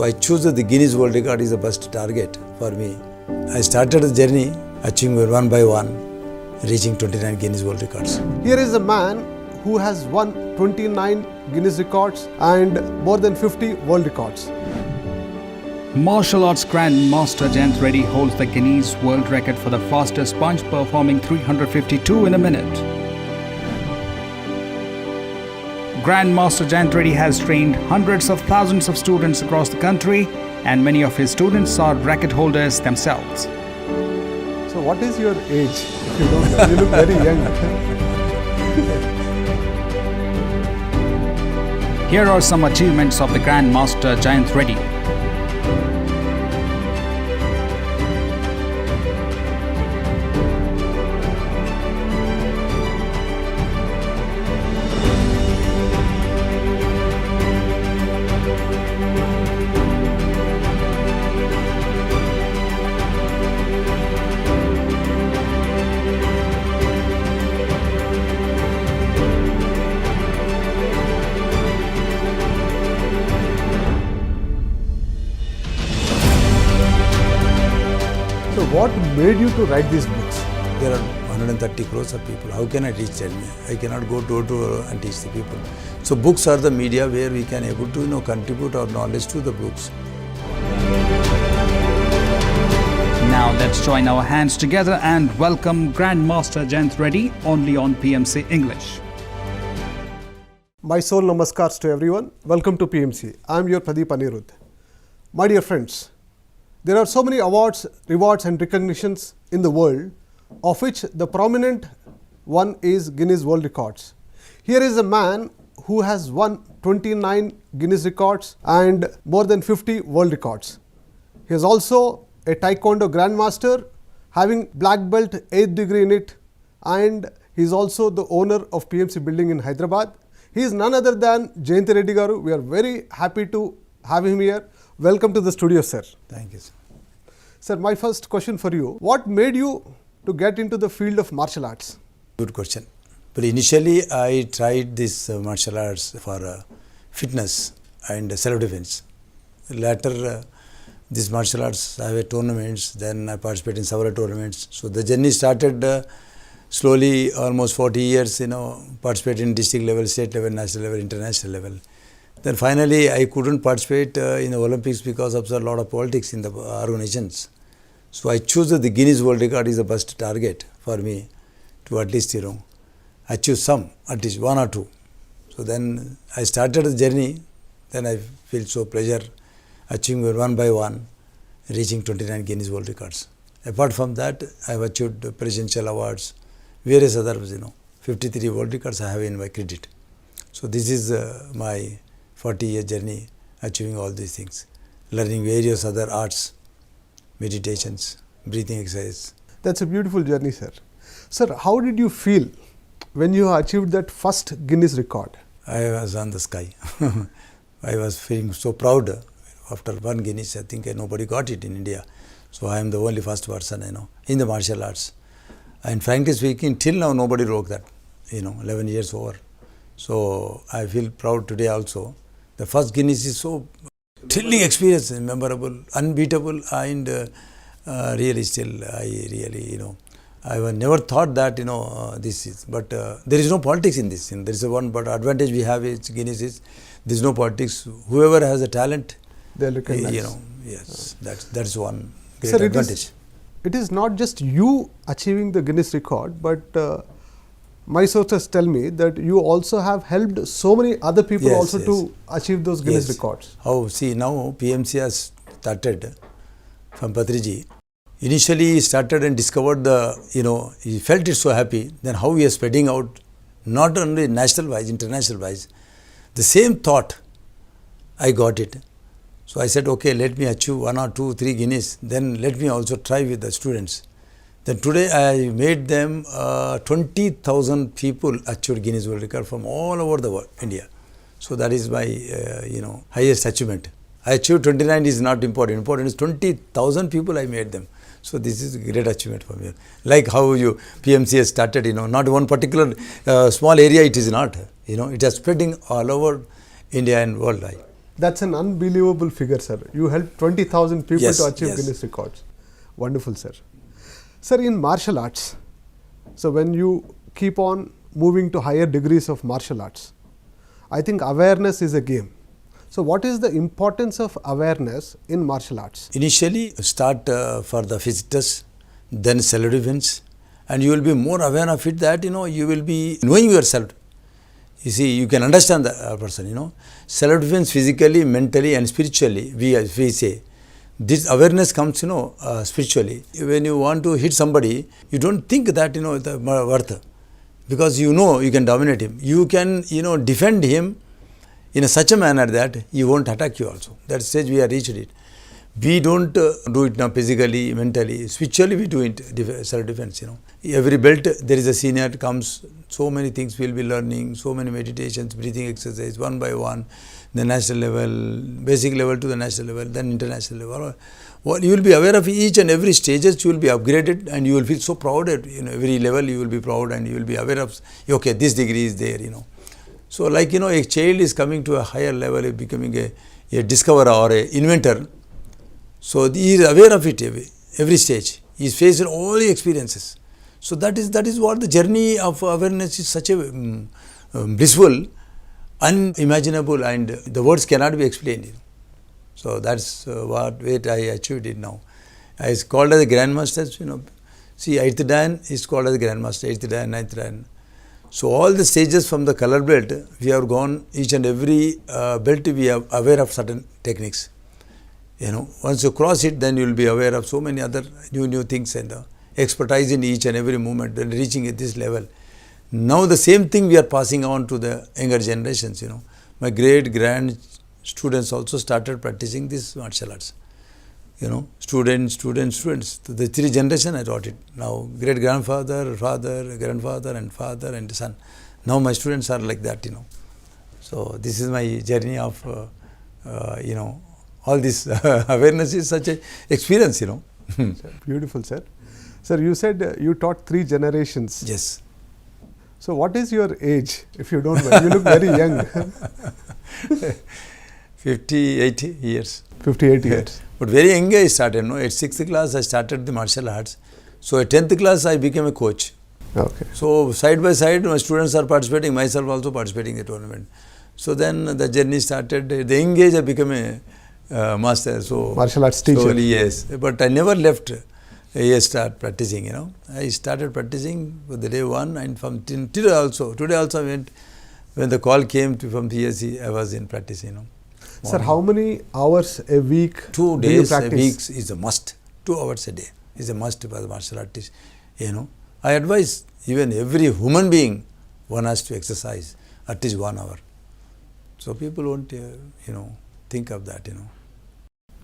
So I choose the Guinness World Record is the best target for me. I started the journey, achieving one by one, reaching 29 Guinness World Records. Here is a man who has won 29 Guinness records and more than 50 world records. Martial Arts Grand Master Jayant Reddy holds the Guinness World Record for the fastest punch, performing 352 in a minute. Grand Master Jayant Reddy has trained hundreds of thousands of students across the country, and many of his students are record holders themselves. So what is your age? If you don't know, you look very young. Here are some achievements of the Grand Master Jayant Reddy. So what made you to write these books? There are 130 crores of people. How can I teach them? I cannot go door to door and teach the people. So books are the media where we can able to contribute our knowledge to the books. Now let's join our hands together and welcome Grand Master Jayant Reddy only on PMC English. My soul namaskars to everyone. Welcome to PMC. I am your Pradeep Anirudh. My dear friends, there are so many awards, rewards and recognitions in the world, of which the prominent one is Guinness World Records. Here is a man who has won 29 Guinness records and more than 50 world records. He is also a Taekwondo Grandmaster, having black belt 8th degree in it, and he is also the owner of PMC building in Hyderabad. He is none other than Jayant Reddy Garu. We are very happy to have him here. Welcome to the studio, sir. Thank you, sir. Sir, my first question for you, what made you to get into the field of martial arts? Good question. But initially I tried this martial arts for fitness and self-defense. Later these martial arts, I have tournaments, then I participate in several tournaments. So the journey started slowly, almost 40 years, participate in district level, state level, national level, international level. Then finally I couldn't participate in the Olympics because of a lot of politics in the organizations. So I choose the Guinness World Record is the best target for me to at least achieve some, at least one or two. So then I started the journey. Then I feel so pleasure achieving one by one, reaching 29 Guinness World Records. Apart from that, I have achieved presidential awards, various others, 53 world records I have in my credit. So this is my 40-year journey, achieving all these things, learning various other arts, meditations, breathing exercise. That's a beautiful journey, sir. Sir, how did you feel when you achieved that first Guinness record? I was on the sky. I was feeling so proud. After one Guinness, I think nobody got it in India. So I am the only first person, in the martial arts. And frankly speaking, till now nobody broke that, 11 years over. So I feel proud today also. The first Guinness is so thrilling experience, memorable, unbeatable, and really still I never thought that this is. But there is no politics in this. There is one but advantage we have is Guinness is there is no politics. Whoever has a talent, they'll recognize. Yes, that's one great Sir, advantage. It is not just you achieving the Guinness record, but my sources tell me that you also have helped so many other people to achieve those Guinness records. Oh, see, now PMC has started from Patriji. Initially he started and discovered he felt it so happy. Then how we are spreading out, not only national wise, international wise. The same thought, I got it. So I said, okay, let me achieve 1 or 2, 3 Guinness. Then let me also try with the students. Then today I made them 20,000 people achieved Guinness World Record from all over the world, India. So that is my highest achievement. I achieved 29 is not important. Important is 20,000 people I made them. So this is a great achievement for me. Like how you PMC has started, not one particular small area. It is not, it is spreading all over India and worldwide. That's an unbelievable figure, sir. You helped 20,000 people Yes, to achieve yes. Guinness records. Wonderful, sir. Sir, in martial arts, so when you keep on moving to higher degrees of martial arts, I think awareness is a game. So what is the importance of awareness in martial arts? Initially, start for the visitors, then self-defense, and you will be more aware of it that, you will be knowing yourself. You see, you can understand the person, Self-defense physically, mentally and spiritually, we say. This awareness comes, spiritually. When you want to hit somebody, you don't think that, the worth. Because you know you can dominate him. You can, defend him in such a manner that he won't attack you also. That stage we have reached it. We don't do it now physically, mentally. Spiritually we do it, self-defense, Every belt there is a senior comes, so many things we will be learning, so many meditations, breathing exercise, one by one, the national level, basic level to the national level, then international level. Well, you will be aware of each and every stages, you will be upgraded and you will feel so proud at every level you will be proud and you will be aware of, okay, this degree is there, So like, a child is coming to a higher level, becoming a discoverer or a inventor. So he is aware of it every stage. He is facing all the experiences. So that is what the journey of awareness is, such a blissful, unimaginable, and the words cannot be explained. So that's what I achieved it now. I is called as a grandmaster. See, 8th Dan is called as a grandmaster, 8th Dan, 9th Dan. So all the stages from the color belt, we have gone each and every belt. We are aware of certain techniques. Once you cross it, then you will be aware of so many other new things and expertise in each and every movement and reaching at this level. Now the same thing we are passing on to the younger generations. My grand students also started practicing this martial arts. Students. The 3 generations I taught it. Now great grandfather, father, grandfather, and father and son. Now my students are like that. So this is my journey of all this awareness is such a experience. Beautiful, sir. Sir, you said you taught 3 generations. Yes. So what is your age, if you don't mind? You look very young. 58 years. 58 years. But very young I started. At 6th class I started the martial arts. So at 10th class I became a coach. Okay. So side by side my students are participating, myself also participating in the tournament. So then the journey started. At the young age I became a master. So martial arts teacher. Slowly, yes. But I never left. I start practicing, I started practicing for the day one and from till also. Today also went, when the call came from PSC, I was in practice, Sir, how many hours a week 2 do you days a practice? week is a must. 2 hours a day is a must for the martial artist, I advise even every human being, one has to exercise at least 1 hour. So people won't, think of that,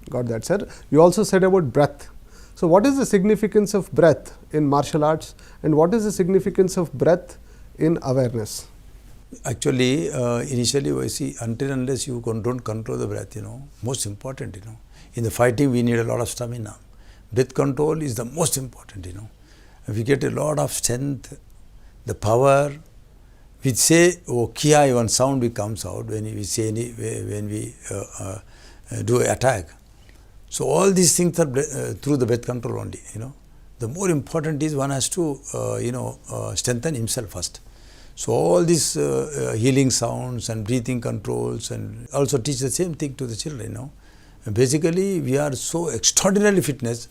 Got that, sir. You also said about breath. So what is the significance of breath in martial arts and what is the significance of breath in awareness? Actually, initially we see until unless you don't control the breath, most important, in the fighting we need a lot of stamina. Breath control is the most important, If we get a lot of strength, the power, we say, kiya, one sound comes out when we say when we do attack. So all these things are through the breath control only, The more important is one has to, strengthen himself first. So all these healing sounds and breathing controls and also teach the same thing to the children, Basically, we are so extraordinarily fitness,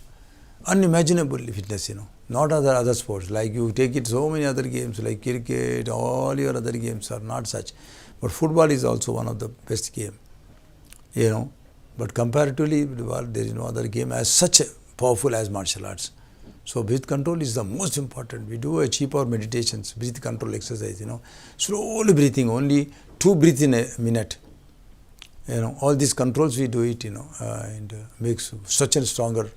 unimaginable fitness, Not other sports. Like you take it so many other games like cricket, all your other games are not such. But football is also one of the best game, But comparatively, there is no other game as such powerful as martial arts. So breath control is the most important. We do achieve our meditations, breath control exercise, Slowly breathing, only 2 breaths in a minute. All these controls we do it, and makes such a stronger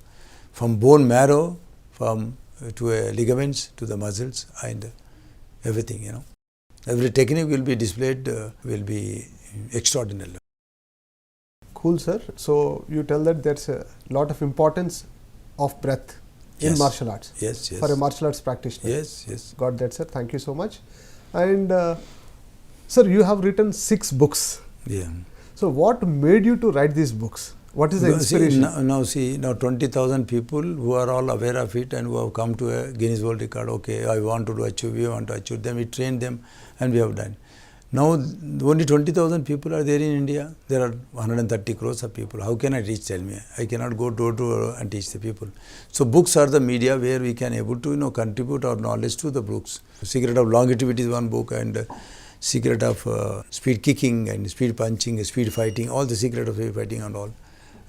from bone marrow, from to ligaments, to the muscles and everything, Every technique will be displayed, will be extraordinary. Cool, sir. So you tell that there's a lot of importance of breath in Yes. martial arts. Yes. For a martial arts practitioner. Yes. Got that, sir. Thank you so much. And sir, you have written 6 books. Yeah. So what made you to write these books? What is the inspiration? Now 20,000 people who are all aware of it and who have come to a Guinness World Record. Okay, I want to achieve, we want to achieve them. We train them and we have done. Now only 20,000 people are there in India. There are 130 crores of people. How can I reach? Tell me. I cannot go door to door and teach the people. So books are the media where we can able to contribute our knowledge to the books. Secret of Longevity is one book, and Secret of Speed Kicking and Speed Punching, Speed Fighting, all the secret of speed fighting and all,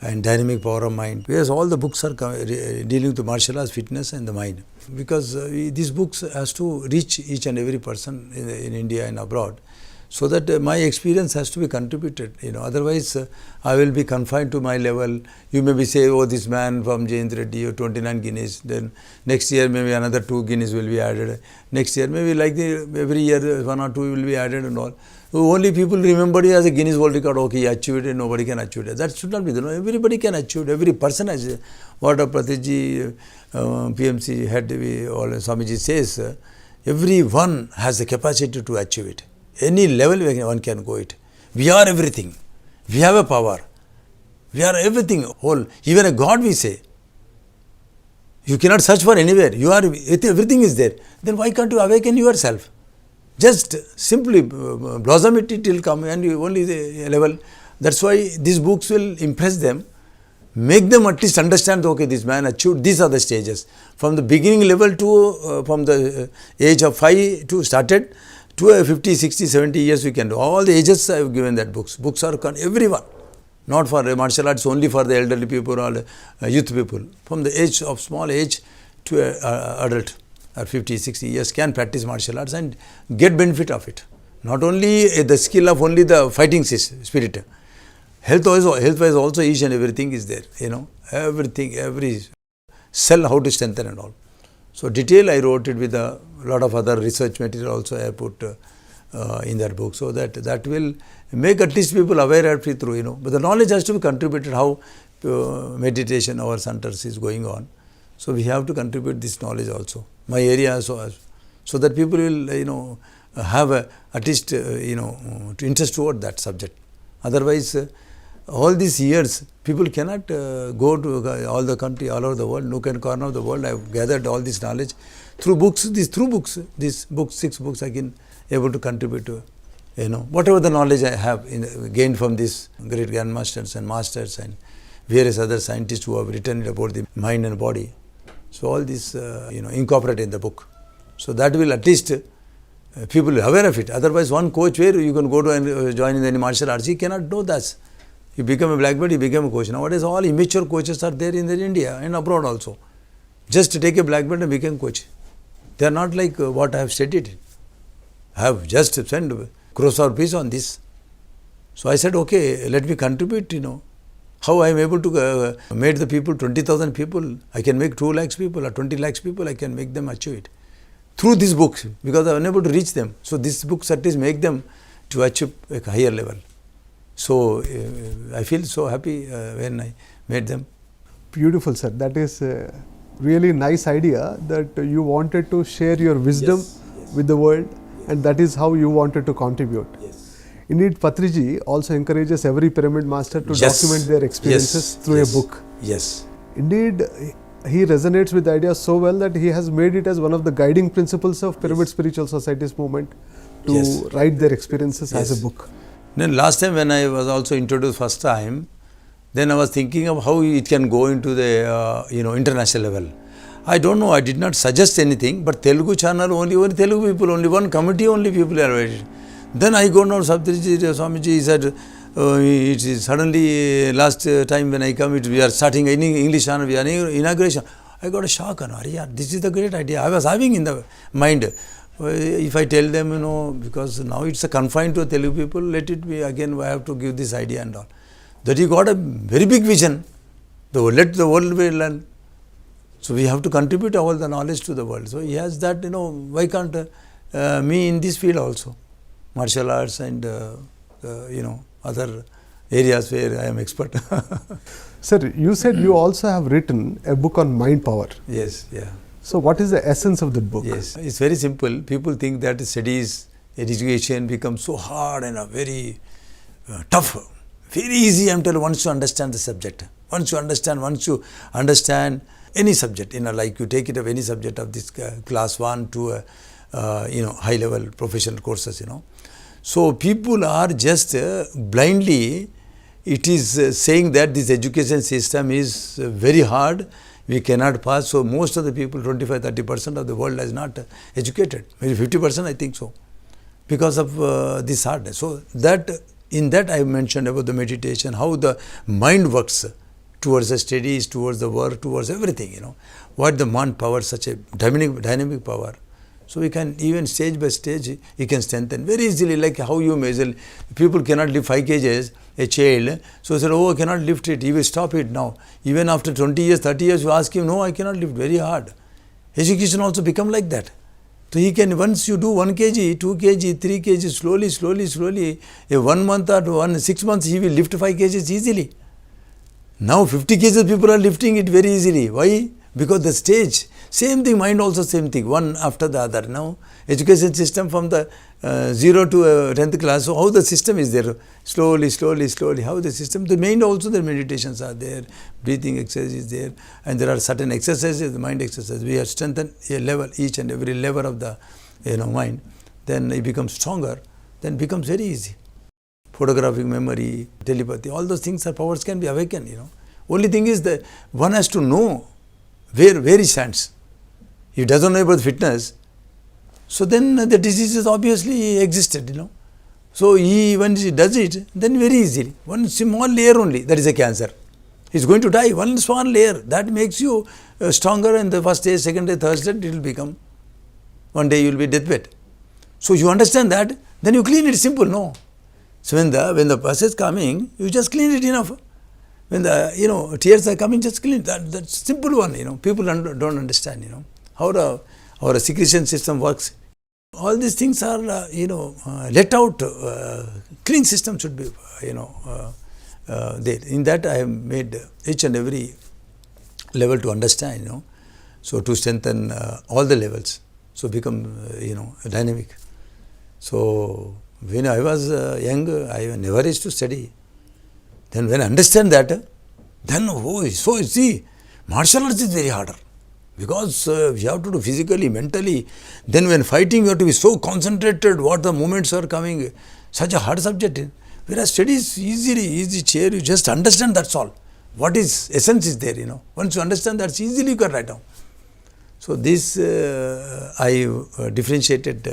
and Dynamic Power of Mind. Whereas all the books are dealing with the martial arts, fitness and the mind. Because these books has to reach each and every person in India and abroad. So that my experience has to be contributed. Otherwise I will be confined to my level. You maybe say, oh, this man from Jayant Reddy, 29 Guinness. Then next year maybe another 2 Guinness will be added. Next year maybe every year 1 or 2 will be added and all. Only people remember you as a Guinness World Record. Okay, he achieved it, nobody can achieve it. That should not be. Everybody can achieve it. Every person has. What Pratiji, PMC head, or Swamiji says, everyone has the capacity to achieve it. Any level one can go it. We are everything. We have a power. We are everything whole. Even a God we say. You cannot search for anywhere. You are, everything is there. Then why can't you awaken yourself? Just simply blossom it till come, and you only the level. That's why these books will impress them. Make them at least understand, okay, this man achieved, these are the stages. From the beginning level to, from the age of 5 to started, to 50, 60, 70 years we can do. All the ages I have given that books. Books are everyone. Not for martial arts, only for the elderly people or youth people. From the age of small age to adult or 50, 60 years can practice martial arts and get benefit of it. Not only the skill of only the fighting spirit. Health-wise also each and everything is there. Everything, every cell how to strengthen and all. So detail I wrote it with a lot of other research material also I put in that book, so that will make at least people aware of it through, But the knowledge has to be contributed how meditation, our centers is going on. So we have to contribute this knowledge also. My area so that people will, have at least, to interest toward that subject. Otherwise, all these years, people cannot go to all the country, all over the world, nook and corner of the world. I have gathered all this knowledge through books. These 6 books, I can able to contribute to, whatever the knowledge I have gained from these great grandmasters and masters and various other scientists who have written about the mind and body. So all this, incorporate in the book. So that will at least people are aware of it. Otherwise, one coach where you can go to and join in any martial arts, he cannot know that. You become a black belt, you become a coach. Nowadays, all immature coaches are there in India and abroad also. Just to take a black belt and become coach. They are not like what I have stated. I have just sent crores of rupees on this. So I said, okay, let me contribute, How I am able to make the people, 20,000 people, I can make 2 lakhs people or 20 lakhs people, I can make them achieve it. Through these books, because I am unable to reach them. So these books at least make them to achieve a higher level. So I feel so happy when I made them. Beautiful, sir. That is a really nice idea that you wanted to share your wisdom with the world, and that is how you wanted to contribute. Yes. Indeed, Patriji also encourages every pyramid master to document their experiences through a book. Yes. Indeed, he resonates with the idea so well that he has made it as one of the guiding principles of Pyramid Spiritual Society's movement to write their experiences as a book. Then last time when I was also introduced first time, then I was thinking of how it can go into the international level. I don't know, I did not suggest anything, but Telugu channel only Telugu people, only one committee only people are invited. Then I go down, Swamiji said, it is suddenly last time when I come, we are starting English channel, we are inauguration. I got a shock, this is the great idea. I was having in the mind. If I tell them, because now it's a confined to Telugu people, let it be again, I have to give this idea and all. That he got a very big vision. Let the world be learn. So we have to contribute all the knowledge to the world. So he has that, why can't me in this field also? Martial arts and, other areas where I am expert. Sir, you said you also have written a book on mind power. Yes, yeah. So what is the essence of that book? Yes, it's very simple. People think that studies, education becomes so hard and very tough, Very easy, I'm telling you, once you understand the subject. Once you understand any subject, like you take it of any subject of this class 1 to high level professional courses, So people are just blindly, it is saying that this education system is very hard, we cannot pass. So most of the people, 25-30% of the world is not educated. Maybe 50% I think so, because of this hardness. So in that I mentioned about the meditation, how the mind works towards the studies, towards the work, towards everything, What the mind power, such a dynamic power. So we can even stage by stage, you can strengthen very easily, like how you measure. People cannot lift 5 kgs, a child. So said, I cannot lift it, he will stop it now. Even after 20 years, 30 years, you ask him, no, I cannot lift, very hard. Education also become like that. So he can, once you do 1 kg, 2 kg, 3 kg, slowly, 1 month or 6 months, he will lift 5 kgs easily. Now 50 kgs people are lifting it very easily. Why? Because the stage, same thing, mind also same thing, one after the other. Now education system from the 0 to 10th class, so how the system is there, slowly, how the system, the mind also, the meditations are there, breathing exercise is there, and there are certain exercises, the mind exercises, we have strengthened a level, each and every level of the mind, then it becomes stronger, then becomes very easy. Photographic memory, telepathy, all those things are powers can be awakened, Only thing is that one has to know where he stands. If he doesn't know about fitness, so then the diseases obviously existed, So when he does it, then very easily, one small layer only, that is a cancer. He's going to die, one small layer, that makes you stronger in the first day, second day, third day, it will become, one day you will be deathbed. So you understand that, then you clean it, simple, no. So when the pus is coming, you just clean it enough. When the tears are coming, just clean it. That's simple one. People don't understand. How our secretion system works. All these things are let out. Clean system should be there. In that I have made each and every level to understand. So to strengthen all the levels. So become dynamic. So when I was young, I never used to study. Then when I understand that, then so you see, martial arts is very harder. Because you have to do physically, mentally. Then when fighting, you have to be so concentrated, what the movements are coming. Such a hard subject. Whereas study is easy chair, you just understand, that's all. What is, essence is there, Once you understand, that's easily you can write down. So this, I differentiated,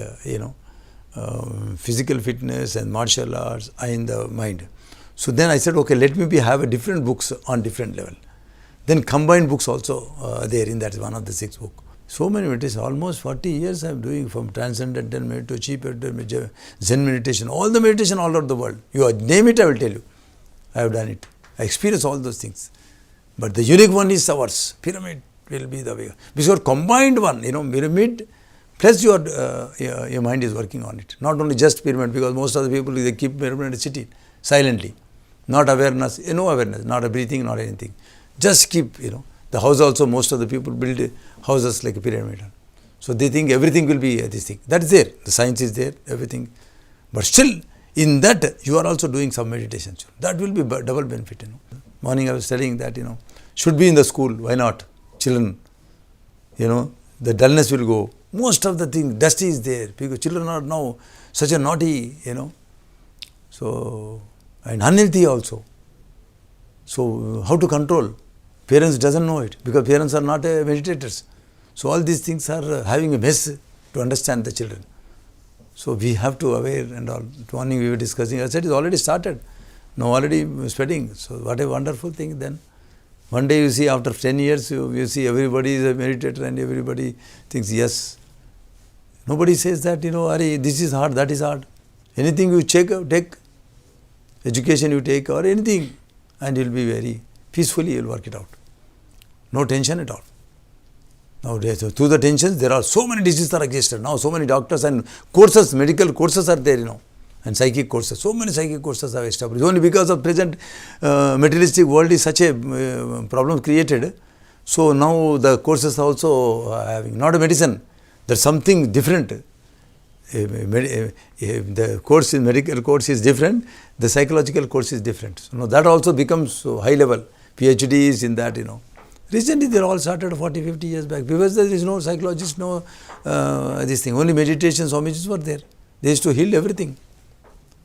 physical fitness and martial arts in the mind. So then I said, okay, let me have a different books on different level. Then combined books also there in that one of the 6 books. So many meditations, almost 40 years I am doing, from transcendental meditation to cheap meditation, Zen meditation, all the meditation all over the world. You name it, I will tell you. I have done it. I experience all those things. But the unique one is ours. Pyramid will be the way. Because combined one, pyramid, plus your mind is working on it. Not only just pyramid, because most of the people, they keep pyramid sitting silently. Not awareness, no awareness, not a breathing, not anything. Just keep, the house also, most of the people build houses like a pyramid. So they think everything will be this thing. That is there. The science is there, everything. But still, in that, you are also doing some meditation. That will be double benefit, Morning I was studying that, should be in the school. Why not? Children, the dullness will go. Most of the thing, dusty is there, because children are now such a naughty, So, and unhealthy also. So how to control? Parents doesn't know it, because parents are not meditators. So all these things are having a mess to understand the children. So we have to aware and all. Morning we were discussing. I said it's already started. Now already spreading. So what a wonderful thing then. One day you see, after 10 years, you see everybody is a meditator and everybody thinks, yes. Nobody says that, this is hard, that is hard. Anything you take, education you take or anything, and you'll be very peacefully, you'll work it out. No tension at all. Nowadays, through the tensions, there are so many diseases that exist. Now so many doctors and courses, medical courses are there, and psychic courses. So many psychic courses are established. Only because of present materialistic world is such a problem created. So now the courses are also having, not a medicine, there's something different. The course in medical course is different, the psychological course is different. So, that also becomes so high level. PhDs in that, Recently, they all started 40, 50 years back because there is no psychologist, no this thing. Only meditation, Swamijis were there. They used to heal everything.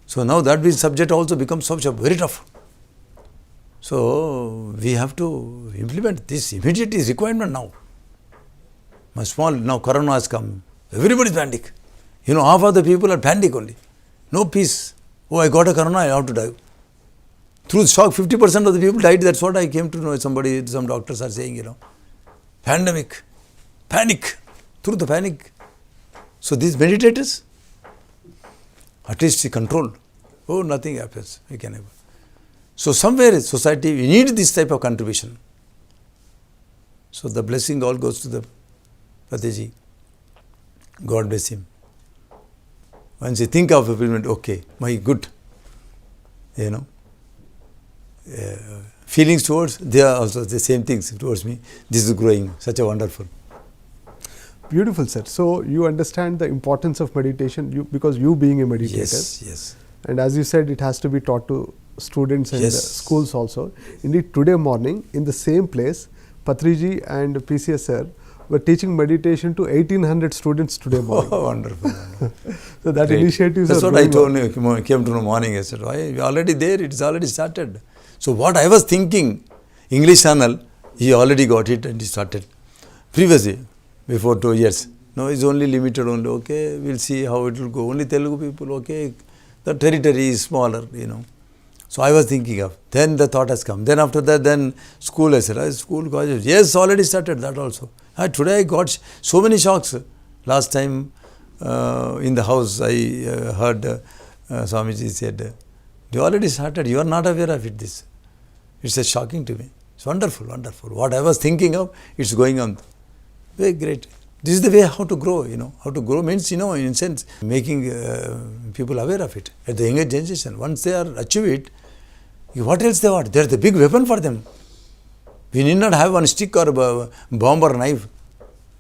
So now that subject also becomes very tough. So we have to implement this immediate is requirement now. Now Corona has come. Everybody is panic. Half of the people are panic only. No peace. Oh, I got a Corona, I have to die. Through shock, 50% of the people died. That's what I came to know. Some doctors are saying, pandemic, panic, through the panic. So these meditators, at least control. Oh, nothing happens. We can never. So somewhere in society, we need this type of contribution. So the blessing all goes to the Patiji. God bless him. Once you think of implement, okay, my good, feelings towards, they are also the same things towards me. This is growing, such a wonderful. Beautiful, sir. So you understand the importance of meditation because you being a meditator. Yes. And as you said, it has to be taught to students and schools also. Indeed, today morning in the same place, Patriji and PCS sir were teaching meditation to 1800 students today morning. Oh, wonderful. So that initiative is. That's what I told you. Came to know morning. I said, why? We are already there. It's already started. So what I was thinking, English channel, he already got it and he started. Previously, before 2 years. No, it's only limited only. Okay, we'll see how it will go. Only Telugu people, okay. The territory is smaller, So I was thinking of. Then the thought has come. Then after that, then school, I said, school, college. Yes, already started that also. Today I got so many shocks. Last time in the house, I heard Swamiji said, you already started. You are not aware of it. It's shocking to me. It's wonderful, wonderful. What I was thinking of, it's going on. Very great. This is the way how to grow, How to grow means, in a sense, making people aware of it. At the younger generation, once they are achieve it, what else they want? They are the big weapon for them. We need not have one stick or a bomb or knife.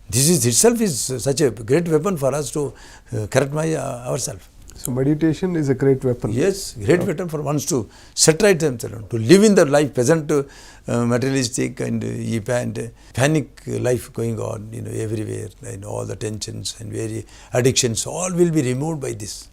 This is itself is such a great weapon for us to correct ourselves. So meditation is a great weapon. Yes, great weapon for ones to set right themselves, to live in their life, present materialistic and panic life going on, everywhere, all the tensions and very addictions, all will be removed by this.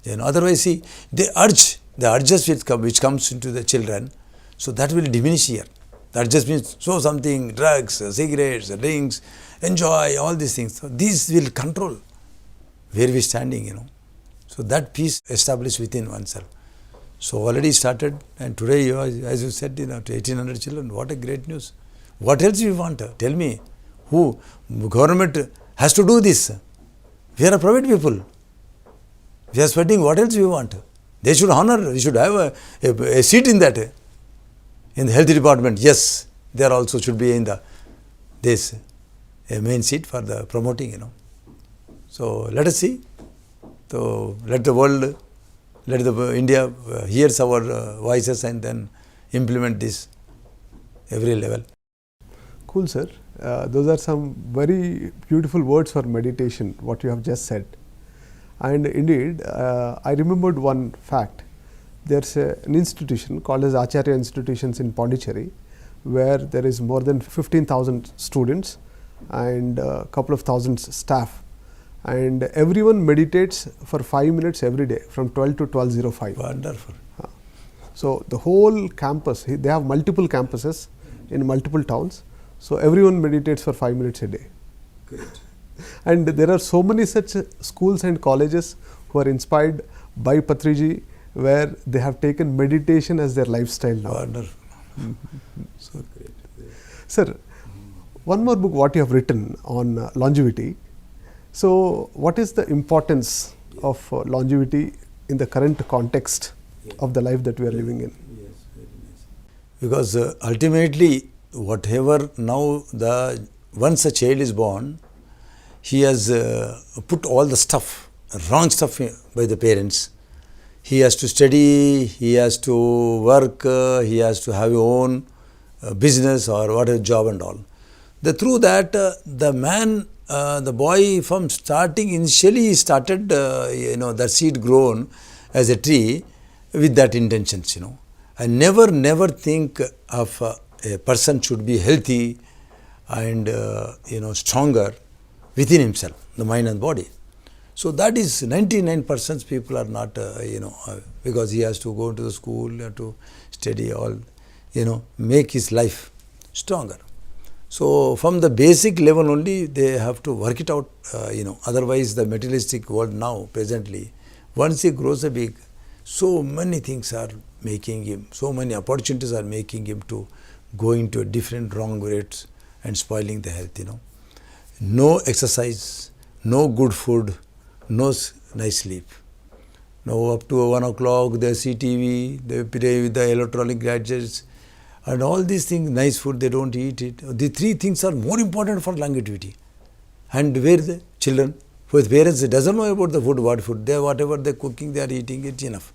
Otherwise, see, the urges which comes into the children, so that will diminish here. That just means something, drugs, cigarettes, drinks, enjoy, all these things. So these will control where we are standing, So that peace established within oneself. So already started, and today, as you said, to 1800 children, what a great news. What else you want? Tell me, who? Government has to do this. We are a private people. We are spreading, what else we want? They should honor, we should have a seat in that. In the health department, yes, there also should be in this main seat for the promoting, So let us see. So let the world, let the India hears our voices and then implement this every level. Cool, sir. Those are some very beautiful words for meditation, what you have just said. And indeed, I remembered one fact. There's an institution called as Acharya Institutions in Pondicherry, where there is more than 15,000 students and a couple of thousands staff. And everyone meditates for 5 minutes every day from 12 to 12:05. Wonderful. So the whole campus, they have multiple campuses in multiple towns. So everyone meditates for 5 minutes a day. Great. And there are so many such schools and colleges who are inspired by Patriji, where they have taken meditation as their lifestyle now. Wonderful. So great. Sir, one more book what you have written on longevity. So what is the importance of longevity in the current context of the life that we are living in? Yes, very nice. Because ultimately, whatever now once a child is born, he has put all the stuff, wrong stuff by the parents. He has to study, he has to work, he has to have his own business or whatever job and all. Through that, the man the boy from starting, initially he started, the seed grown as a tree with that intentions, I never think of a person should be healthy and, stronger within himself, the mind and body. So that is 99% people are not, because he has to go to the school, to study all, make his life stronger. So from the basic level only they have to work it out, otherwise the materialistic world now presently, once he grows a big, so many things are making him, so many opportunities are making him to go into a different wrong routes and spoiling the health, No exercise, no good food, no nice sleep. Now up to 1 o'clock they see TV, they play with the electronic gadgets and all these things, nice food they don't eat it. The three things are more important for longevity. And where the children, with parents, doesn't know about the food, what food, whatever they're cooking, they are eating, it's enough.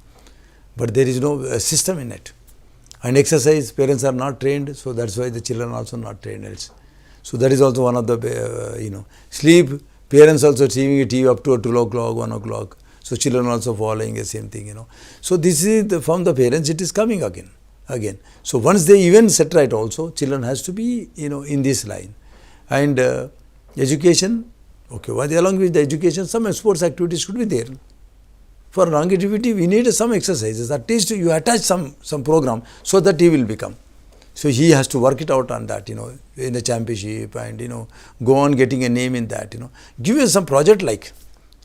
But there is no system in it. And exercise, parents are not trained, so that's why the children are also not trained else. So that is also one of the, sleep, parents also seeing TV up to 12 o'clock, 1 o'clock. So children also following the same thing, So this is from the parents, it is coming again. So once they even set right also, children has to be, in this line. And education, okay, along with the education, some sports activities should be there. For longevity, we need some exercises. At least you attach some program so that he will become. So he has to work it out on that, in a championship and, go on getting a name in that, Give us some project like.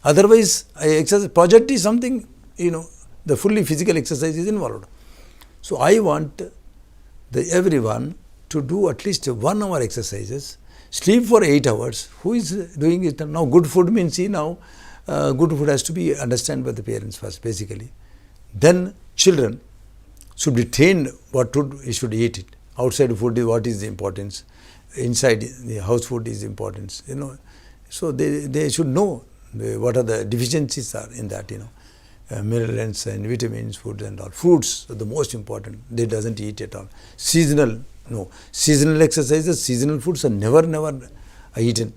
Otherwise, exercise project is something, the fully physical exercise is involved. So I want everyone to do at least 1 hour exercises, sleep for 8 hours. Who is doing it now? Good food means, good food has to be understood by the parents first, basically. Then children should be trained what food he should eat it. Outside food, what is the importance? Inside the house food is importance, So they should know what are the deficiencies are in that, minerals and vitamins, food and all. Fruits are the most important. They doesn't eat at all. Seasonal exercises, seasonal foods are never eaten.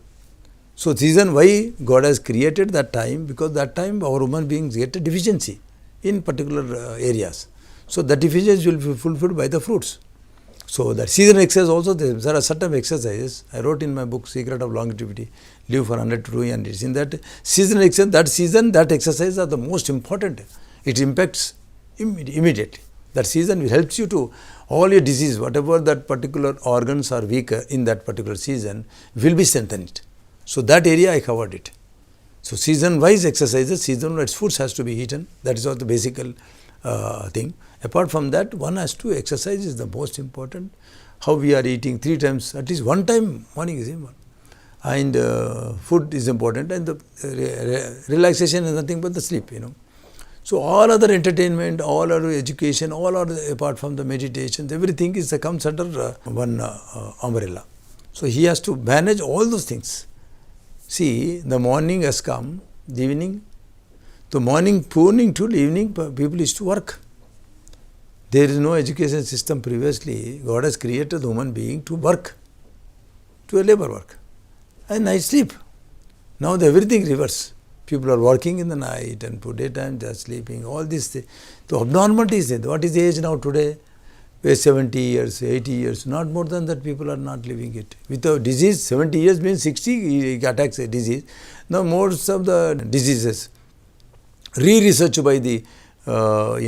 So reason why God has created that time, because that time our human beings get a deficiency in particular areas. So the deficiency will be fulfilled by the fruits. So that seasonal exercise also, there are certain exercises. I wrote in my book, Secret of Longevity, Live for 100 to 200 years. In that seasonal exercise, that season, that exercise are the most important. It impacts immediately. That season will helps you to, all your disease, whatever that particular organs are weaker in that particular season, will be strengthened. So that area I covered it. So season-wise exercises, season-wise foods has to be eaten. That is all the basic thing. Apart from that, one has to exercise is the most important. How we are eating 3 times, at least 1 time morning is important. And food is important, and the relaxation is nothing but the sleep, So all other entertainment, all other education, all other apart from the meditations, everything comes under one umbrella. So he has to manage all those things. See, the morning has come, the evening, the morning to the evening, people used to work. There is no education system previously. God has created the human being to work, to a labor work, and night sleep. Now everything reverse. People are working in the night and for daytime they are sleeping. All these things. The abnormality is there. What is the age now today? We're 70 years, 80 years. Not more than that, people are not living it. With a disease, 70 years means 60 he attacks a disease. Now most of the diseases, re-research by the World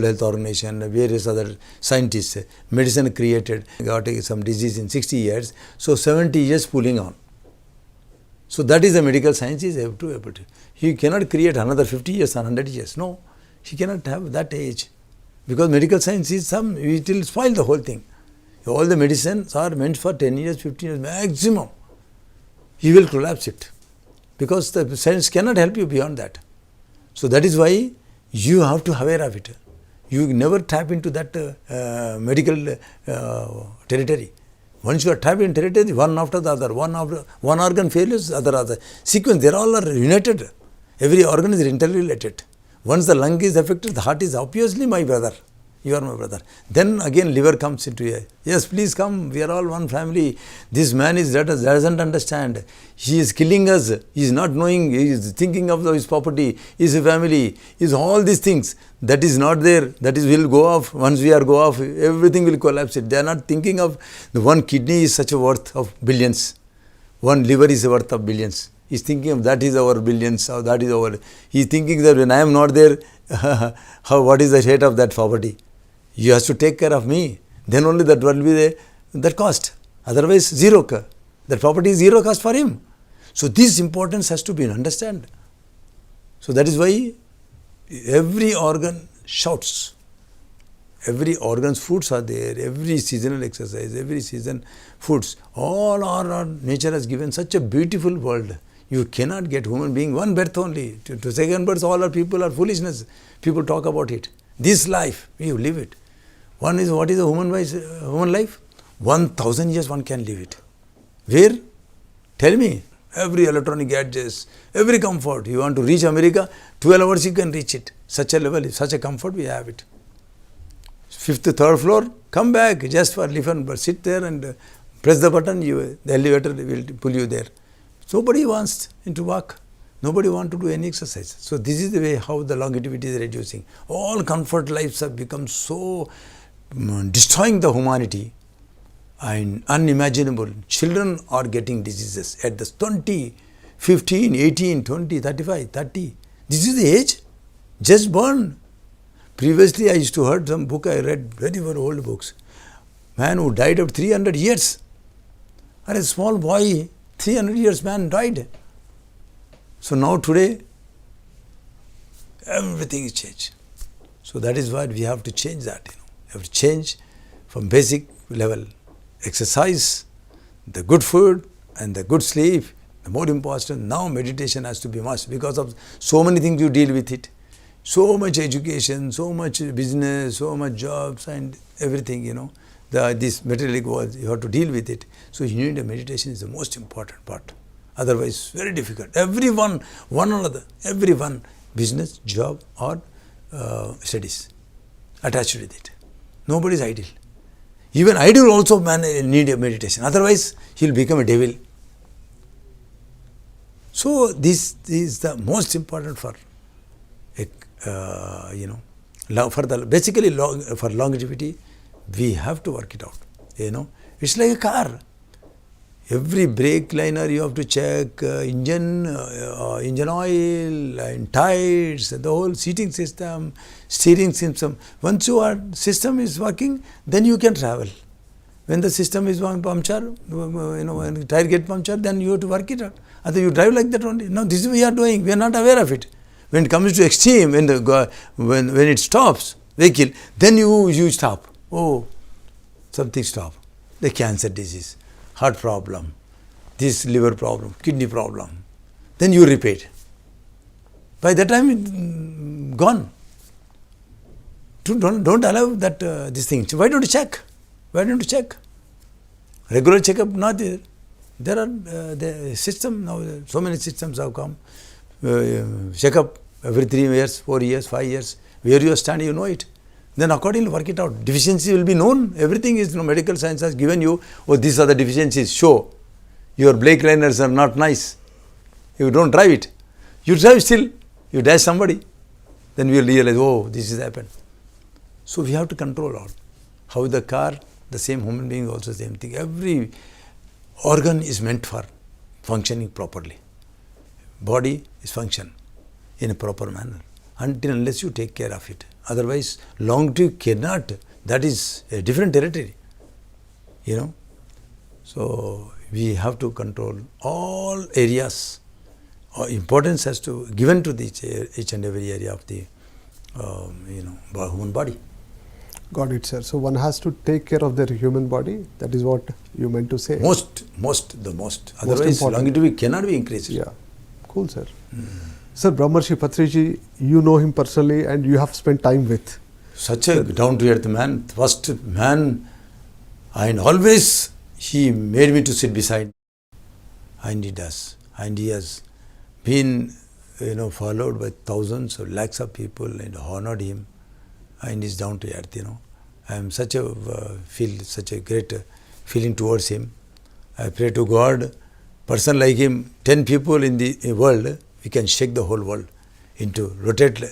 Health Organization, various other scientists, medicine created, got some disease in 60 years, so 70 years pulling on. So that is the medical science is able to. He cannot create another 50 years or 100 years. No, he cannot have that age. Because medical science is it will spoil the whole thing. All the medicines are meant for 10 years, 15 years maximum. He will collapse it. Because the science cannot help you beyond that. So that is why you have to be aware of it. You never tap into that medical territory. Once you are tapped in territory, one after the other, one organ failures, other sequence, they all are united. Every organ is interrelated. Once the lung is affected, the heart is obviously my brother. You are my brother. Then again liver comes into it. Yes, please come. We are all one family. This man doesn't understand. He is killing us. He is not knowing. He is thinking of his property, his family, his all these things. That is not there. That is will go off. Once we are go off, everything will collapse. They are not thinking of the one kidney is such a worth of billions. One liver is a worth of billions. He is thinking of that is our billions. Or that is our. He is thinking that when I am not there, what is the rate of that property? You have to take care of me. Then only that will be that cost. Otherwise, zero. That property is zero cost for him. So this importance has to be understood. So that is why every organ shouts. Every organ's foods are there. Every seasonal exercise, every season foods. All our nature has given such a beautiful world. You cannot get human being one birth only. To second birth, all our people are foolishness. People talk about it. This life, you live it. One is what is a human life? 1,000 years one can live it. Where? Tell me. Every electronic gadgets, every comfort. You want to reach America, 12 hours you can reach it. Such a level, such a comfort we have it. 5th, 3rd floor, come back just for live and sit there and press the button, the elevator will pull you there. Nobody wants to walk. Nobody wants to do any exercise. So this is the way how the longevity is reducing. All comfort lives have become so destroying the humanity and unimaginable. Children are getting diseases at the 20, 15, 18, 20, 35, 30. This is the age. Just born. Previously I used to heard some book I read, very old books. Man who died of 300 years. Or a small boy, 300 years man died. So now today, everything is changed. So that is why we have to change that. We have to change from basic level. Exercise, the good food and the good sleep. The more important, now meditation has to be must because of so many things you deal with it. So much education, so much business, so much jobs and everything, this materialistic world, you have to deal with it. So you need a meditation is the most important part. Otherwise, very difficult. Everyone, one another, everyone, business, job or studies attached with it. Nobody is idle. Even idle also need a meditation. Otherwise, he will become a devil. So this is the most important for basically for longevity, we have to work it out. It's like a car. Every brake liner you have to check, engine oil and tires, the whole seating system, steering system. Once your system is working, then you can travel. When the system is puncture, when the tire get punctured, then you have to work it out. Otherwise you drive like that only. No, this is what we are doing. We are not aware of it. When it comes to extreme, when it stops vehicle, then you stop. Oh, something stop. The cancer disease, heart problem, this liver problem, kidney problem. Then you repeat. By that time, it gone. Don't allow that this thing. Why don't you check? Why don't you check? Regular checkup not there. There are the system now. So many systems have come. Checkup every 3 years, 4 years, 5 years. Where you stand, you know it. Then accordingly work it out. Deficiency will be known. Everything is medical science has given you. Oh, these are the deficiencies. Show your brake liners are not nice. You don't drive it. You drive still. You dash somebody. Then we will realize, oh, this has happened. So we have to control all. How the car, the same human being also same thing. Every organ is meant for functioning properly. Body is function in a proper manner until unless you take care of it. Otherwise, longevity cannot. That is a different territory. So we have to control all areas. Importance has to given to each and every area of the human body. Got it, sir. So one has to take care of their human body. That is what you meant to say. Most. Otherwise, longevity cannot be increased. Yeah. Cool, sir. Sir, Brahmarshi Patriji, you know him personally and you have spent time with. Such a down-to-earth man, first man, and always he made me to sit beside. And he does. And he has been, followed by thousands or lakhs of people and honored him. and he's down to earth, I am feel such a great feeling towards him. I pray to God, person like him, 10 people in the world, we can shake the whole world into rotate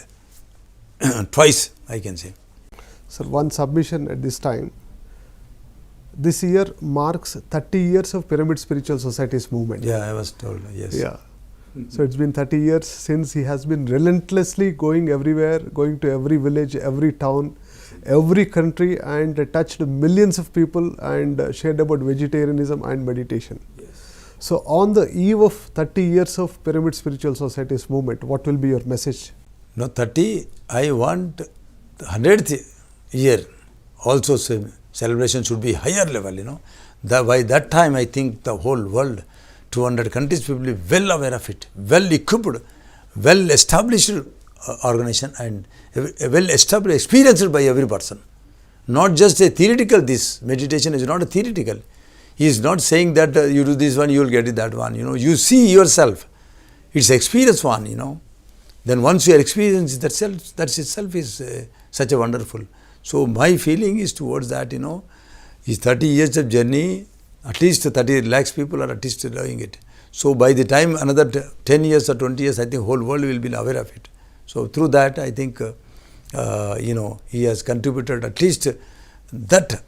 twice, I can say. Sir, one submission at this time. This year marks 30 years of Pyramid Spiritual Society's movement. Yeah, I was told, yes. Yeah. So it's been 30 years since he has been relentlessly going everywhere, going to every village, every town, every country, and touched millions of people and shared about vegetarianism and meditation. Yes. So on the eve of 30 years of Pyramid Spiritual Society's movement, what will be your message? No, 30, I want the 100th year also celebration should be higher level, By that time, I think the whole world, 200 countries will be well aware of it, well equipped, well established organization and well established, experienced by every person. Not just a theoretical, this meditation is not a theoretical. He is not saying that you do this one, you will get it that one, You see yourself. It's experience one, Then once you are experienced, that itself is such a wonderful. So my feeling is towards that, is 30 years of journey, at least 30 lakhs people are at least doing it. So by the time another 10 years or 20 years, I think whole world will be aware of it. So through that, I think, he has contributed at least that,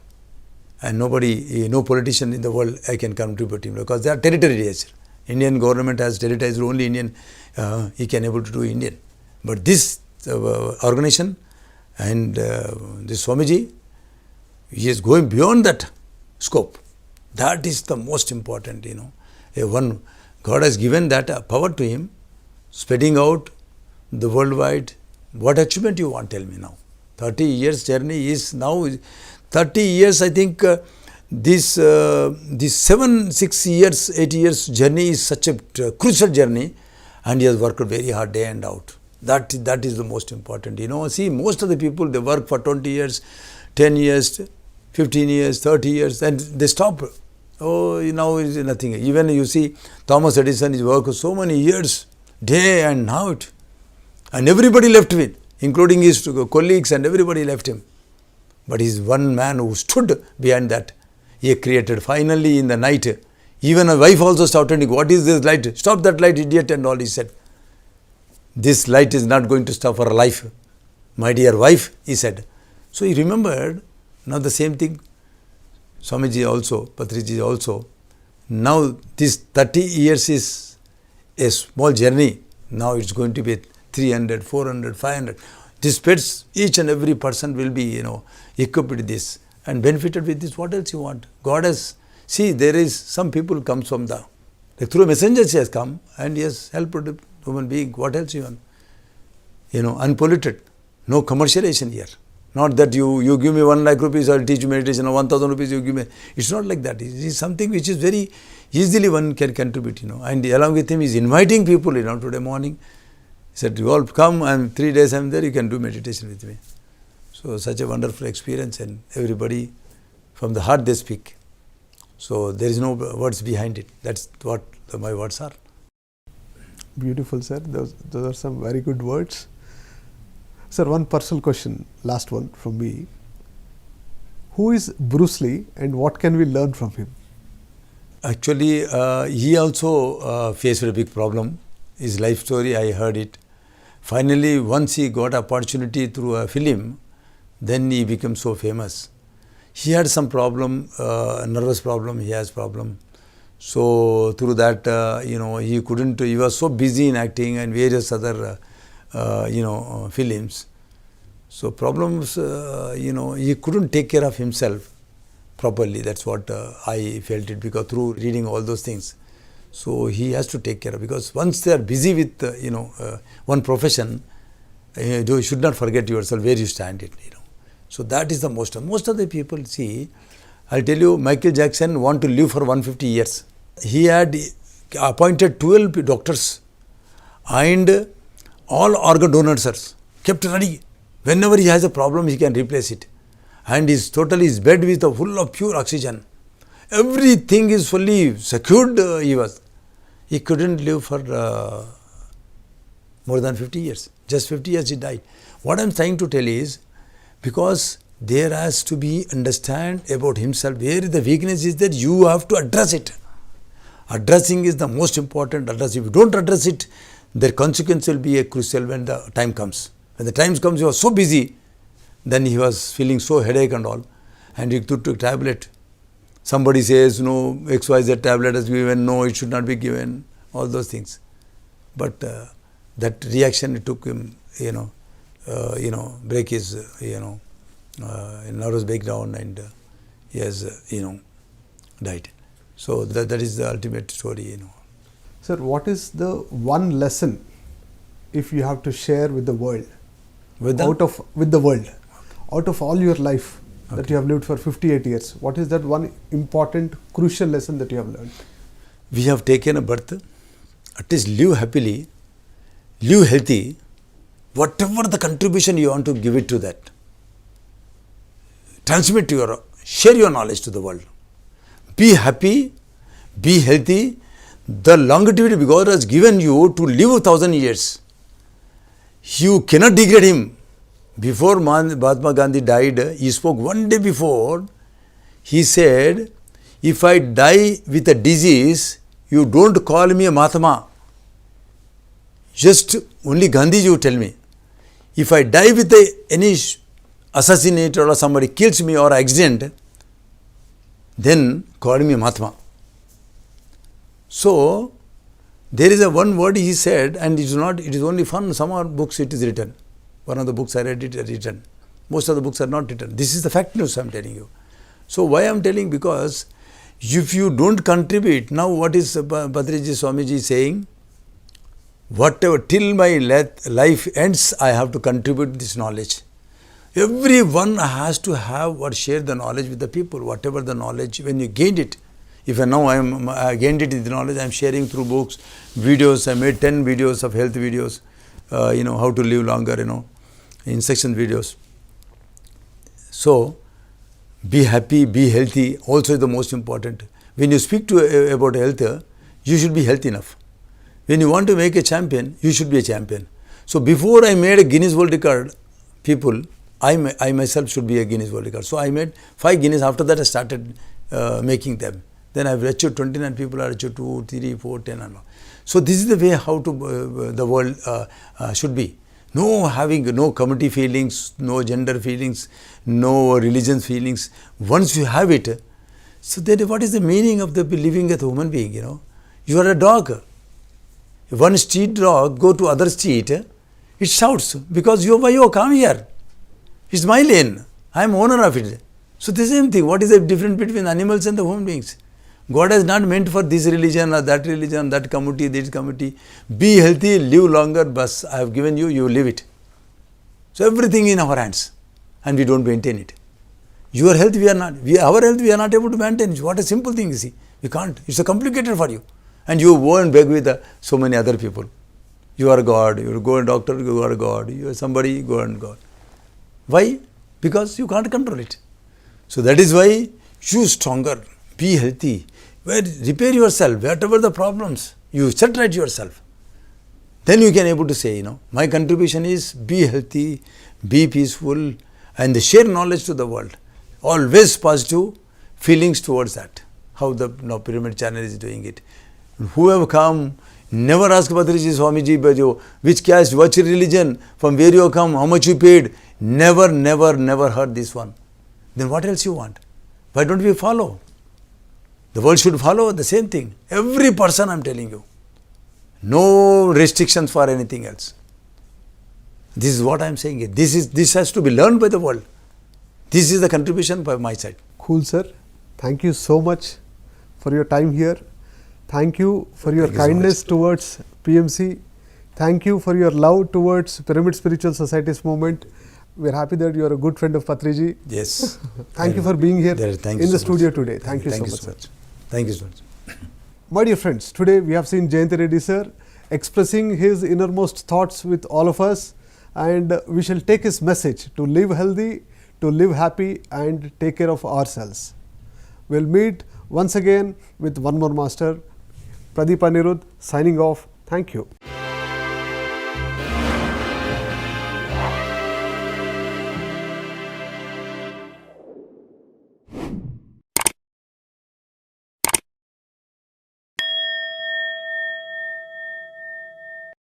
and nobody, no politician in the world I can contribute him, because they are territorialized. Indian government has territorialized only Indian, he can able to do Indian. But this organization and this Swamiji, he is going beyond that scope. That is the most important, One, God has given that power to him, spreading out the worldwide. What achievement you want, tell me now? 30 years journey is now, 30 years, I think, this 6 years, 8 years journey is such a crucial journey, and he has worked very hard day and out. That is the most important, See, most of the people, they work for 20 years, 10 years, 15 years, 30 years, and they stop. Oh, now is nothing. Even you see, Thomas Edison, he worked so many years, day and night, and everybody left him, including his colleagues, and everybody left him. But he is one man who stood behind that. He created finally in the night. Even a wife also shouted, "What is this light? Stop that light, idiot," and all he said. "This light is not going to stop for a life, my dear wife," he said. So he remembered. Now the same thing, Swamiji also, Patriji also. Now this 30 years is a small journey. Now it's going to be 300, 400, 500. This spreads, each and every person will be, equipped with this and benefited with this. What else you want? God has, see, there is some people comes from through messengers he has come and he has helped a human being. What else you want? Unpolluted. No commercialization here. Not that you give me 1 lakh rupees, I will teach you meditation, or 1,000 rupees you give me. It's not like that. It is something which is very easily one can contribute, And along with him, he is inviting people, today morning. He said, "You all come, and 3 days I am there, you can do meditation with me." So such a wonderful experience, and everybody from the heart they speak. So there is no words behind it. That's what my words are. Beautiful, sir. Those are some very good words. Sir, one personal question, last one from me. Who is Bruce Lee and what can we learn from him? Actually, he also faced a big problem. His life story, I heard it. Finally, once he got opportunity through a film, then he became so famous. He had some problem, nervous problem, he has problem. So through that, he couldn't, he was so busy in acting and various other, films. So problems, he couldn't take care of himself properly. That's what I felt it, because through reading all those things. So he has to take care of, because once they are busy with, one profession, you should not forget yourself where you stand it, So that is the most of the people, see, I'll tell you, Michael Jackson want to live for 150 years. He had appointed 12 doctors and all organ donors kept ready. Whenever he has a problem, he can replace it. And his bed with full of pure oxygen. Everything is fully secured, he couldn't live for more than 50 years. Just 50 years he died. What I'm trying to tell is, Because there has to be understand about himself where the weakness is, that you have to address it. Addressing is the most important. If you don't address it, their consequence will be a crucial when the time comes. When the time comes, you are so busy, then he was feeling so headache and all, and he took a tablet. Somebody says, no, XYZ tablet has given, no, it should not be given, all those things. But that reaction, it took him, break his, nervous breakdown, and he has, died. So that is the ultimate story, Sir, what is the one lesson, if you have to share with the world, with the world, out of all your life that Okay. you have lived for 58 years, what is that one important, crucial lesson that you have learned? We have taken a birth, at least live happily, live healthy, whatever the contribution you want to give it to that. Share your knowledge to the world. Be happy, be healthy. The longevity God has given you to live 1,000 years. You cannot degrade him. Before Mahatma Gandhi died, he spoke one day before. He said, if I die with a disease, you don't call me a Mahatma. Just only Gandhi you tell me. If I die with any assassinate or somebody kills me or accident, then call me Mahatma. So, there is a one word he said, and it is only fun. Some are books it is written. One of the books I read it written. Most of the books are not written. This is the fact news I am telling you. So why I am telling? Because if you don't contribute, now what is Patriji Swamiji saying? Whatever, till my life ends, I have to contribute this knowledge. Everyone has to have or share the knowledge with the people, whatever the knowledge, when you gained it. If I gained it in the knowledge, I am sharing through books, videos. I made 10 videos of health videos, how to live longer, instruction videos. So, be happy, be healthy, also is the most important. When you speak about health, you should be healthy enough. When you want to make a champion, you should be a champion. So, before I made a Guinness World Record, people, I myself should be a Guinness World Record. So, I made 5 Guinness. After that, I started making them. Then I have achieved 29 people, I achieved 2, 3, 4, 10 and all. So, this is the way how to the world should be. Having no community feelings, no gender feelings, no religion feelings. Once you have it, so then what is the meaning of the living as a human being, You are a dog. If one street dog go to other street, it shouts because you come here. It's my lane. I am owner of it. So the same thing. What is the difference between animals and the human beings? God has not meant for this religion or that religion, that community, this community. Be healthy, live longer, but I have given you, you live it. So everything in our hands, and we don't maintain it. Your health, our health, we are not able to maintain. What a simple thing, you see. We can't. It's complicated for you. And you go and beg with so many other people. You are God. You go and doctor, you are God. You are somebody, go and God. Why? Because you can't control it. So that is why you stronger, be healthy, repair yourself, whatever the problems, you set right yourself. Then you can able to say, my contribution is be healthy, be peaceful, and share knowledge to the world. Always positive feelings towards that. How the Pyramid Channel is doing it. Whoever come, never ask Patriji Swamiji, which caste, what religion, from where you come, how much you paid. Never heard this one. Then what else you want? Why don't we follow? The world should follow the same thing. Every person, I am telling you. No restrictions for anything else. This is what I am saying. This has to be learned by the world. This is the contribution by my side. Cool, sir. Thank you so much for your time here. Thank you for your kindness towards PMC. Thank you for your love towards Pyramid Spiritual Society's movement. We are happy that you are a good friend of Patriji. Yes. Thank you for being here in the studio today. Thank you so much. Thank you so much. My dear friends, today we have seen Jayanti Reddy sir expressing his innermost thoughts with all of us, and we shall take his message to live healthy, to live happy, and take care of ourselves. We'll meet once again with one more master. Pradeep Anirudh signing off. Thank you.